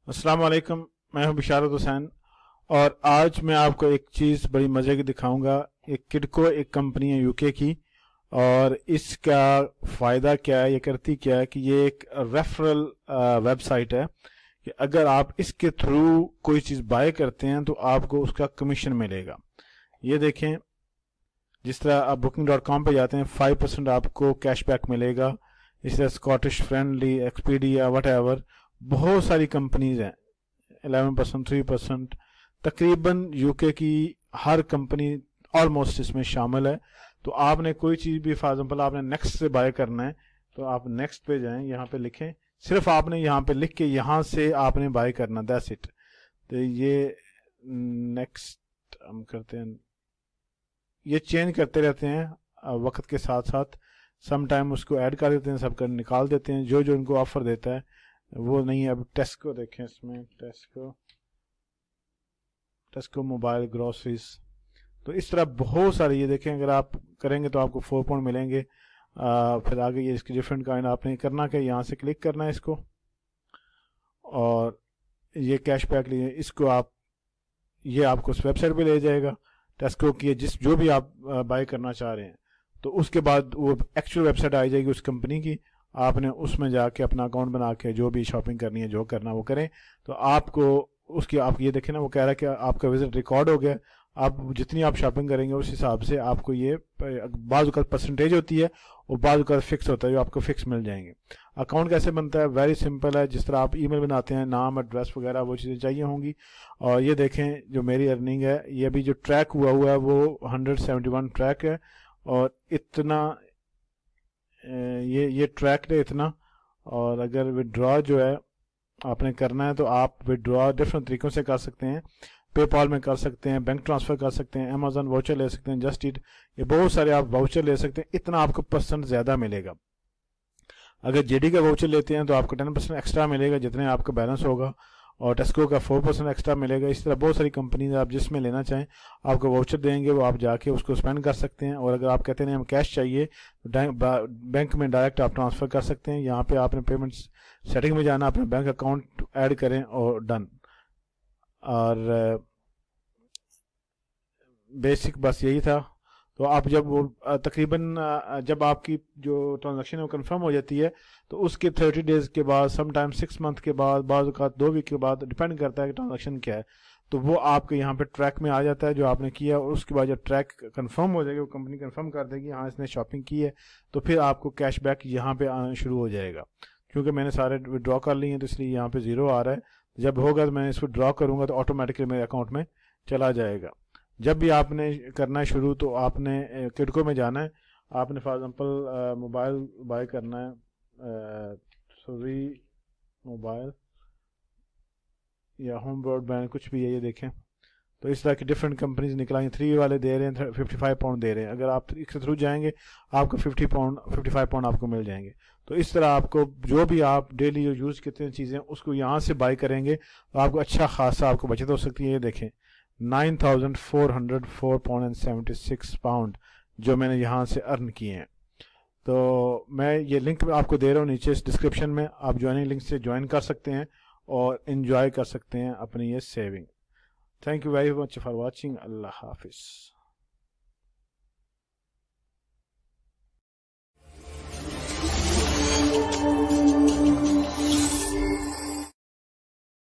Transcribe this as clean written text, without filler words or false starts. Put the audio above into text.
अस्सलाम वालेकुम, मैं हूं बिशारत हुसैन और आज मैं आपको एक चीज़ बड़ी मज़े की दिखाऊंगा। एक किडको एक कंपनी है यूके की, और इसका फ़ायदा क्या है, ये करती क्या है कि ये एक रेफरल वेबसाइट है कि अगर आप इसके थ्रू कोई चीज़ बाय करते हैं तो आपको उसका कमीशन मिलेगा। ये देखें, जिस तरह आप booking.com पे जाते हैं 5% आपको कैशबैक मिलेगा। इस तरह Scottish friendly, Expedia, what ever, बहुत सारी कंपनीज हैं, 11%, 3%, तकरीबन यूके की हर कंपनी ऑलमोस्ट इसमें शामिल है। तो आपने कोई चीज़ भी फॉर एग्जांपल आपने नेक्स्ट से बाय करना है तो आप नेक्स्ट पे जाएं, यहाँ पे लिखें, सिर्फ आपने यहाँ पे लिख के यहाँ से आपने बाय करना, दैट्स इट। तो ये नेक्स्ट हम करते हैं, ये चेंज करते रहते हैं वक्त के साथ साथ, सम टाइम उसको ऐड कर देते हैं, सब कर निकाल देते हैं, जो जो उनको ऑफर देता है वो नहीं है। अब टेस्को देखें, इसमें टेस्को मोबाइल ग्रोसरीज, तो इस तरह बहुत सारी, ये देखें अगर आप करेंगे तो आपको 4 पॉइंट मिलेंगे। फिर आगे ये इसकी डिफरेंट काइंड आपने करना क्या, यहाँ से क्लिक करना है इसको, और ये कैशबैक लिए इसको आप, ये आपको उस वेबसाइट पे ले जाएगा टेस्को की, जो भी आप बाय करना चाह रहे हैं। तो उसके बाद वो एक्चुअल वेबसाइट आ जाएगी उस कंपनी की, आपने उसमें जाके अपना अकाउंट बना के जो भी शॉपिंग करनी है, जो करना वो करें। तो आपको उसकी, आप ये देखें ना, वो कह रहा है कि आपका विजिट रिकॉर्ड हो गया। आप जितनी आप शॉपिंग करेंगे उस हिसाब से आपको ये बाज़ औक़ात परसेंटेज होती है और बाज़ औक़ात फिक्स होता है, जो आपको फिक्स मिल जाएंगे। अकाउंट कैसे बनता है, वेरी सिंपल है। जिस तरह आप ईमेल बनाते हैं, नाम, एड्रेस वगैरह वो चीज़ें चाहिए होंगी। और ये देखें जो मेरी अर्निंग है, ये अभी जो ट्रैक हुआ है वो 171 ट्रैक है, और इतना ये ट्रैक है इतना। और अगर विड्रॉ जो है आपने करना है तो आप विड्रॉ डिफरेंट तरीक़ों से कर सकते हैं, पेपाल में कर सकते हैं, बैंक ट्रांसफ़र कर सकते हैं, अमेजन वाउचर ले सकते हैं, जस्ट ईट, ये बहुत सारे आप वाउचर ले सकते हैं। इतना आपको % ज़्यादा मिलेगा। अगर जेडी का वाउचर लेते हैं तो आपको 10% एक्स्ट्रा मिलेगा जितने आपका बैलेंस होगा, और टेस्को का 4% एक्स्ट्रा मिलेगा। इस तरह बहुत सारी कंपनीज आप जिसमें लेना चाहें आपको वाउचर देंगे, वो आप जाके उसको स्पेंड कर सकते हैं। और अगर आप कहते हैं हम कैश चाहिए तो बैंक में डायरेक्ट आप ट्रांसफ़र कर सकते हैं। यहाँ पे आपने पेमेंट सेटिंग में जाना, अपने बैंक अकाउंट ऐड करें और डन। और बेसिक बस यही था। तो आप जब वो तकरीबन जब आपकी जो ट्रांजैक्शन है वो कंफर्म हो जाती है तो उसके 30 डेज़ के बाद, सम टाइम 6 मंथ के बाद, बाज़ औक़ात 2 वीक के बाद, डिपेंड करता है कि ट्रांजैक्शन क्या है, तो वो आपके यहाँ पे ट्रैक में आ जाता है जो आपने किया। और उसके बाद जब ट्रैक कंफर्म हो जाएगा, वो कंपनी कंफर्म कर देगी हाँ इसने शॉपिंग की है, तो फिर आपको कैशबैक यहाँ पे आना शुरू हो जाएगा। क्योंकि मैंने सारे विड्रॉ कर लिए हैं तो इसलिए यहाँ पे 0 आ रहा है। जब होगा तो मैं इसको ड्रॉ करूँगा तो ऑटोमेटिकली मेरे अकाउंट में चला जाएगा। जब भी आपने करना है शुरू तो आपने किडको में जाना है। आपने फॉर एग्जांपल मोबाइल बाय करना है, सॉरी मोबाइल या होम ब्रॉडबैंड, कुछ भी है, ये देखें। तो इस तरह की डिफरेंट कंपनीज निकलाई, 3 वाले दे रहे हैं 55 पाउंड दे रहे हैं। अगर आप इसके थ्रू जाएंगे आपको 55 पाउंड आपको मिल जाएंगे। तो इस तरह आपको जो भी आप डेली यूज़ करते हैं चीज़ें उसको यहाँ से बाय करेंगे तो आपको अच्छा खासा आपको बचत हो सकती है। ये देखें 9404.76 पाउंड जो मैंने यहाँ से अर्न किए हैं। तो मैं ये लिंक आपको दे रहा हूँ नीचे इस डिस्क्रिप्शन में, आप ज्वाइनिंग लिंक से ज्वाइन कर सकते हैं और एंजॉय कर सकते हैं अपनी ये saving. Thank you very much for watching. अल्लाह हाफिज़।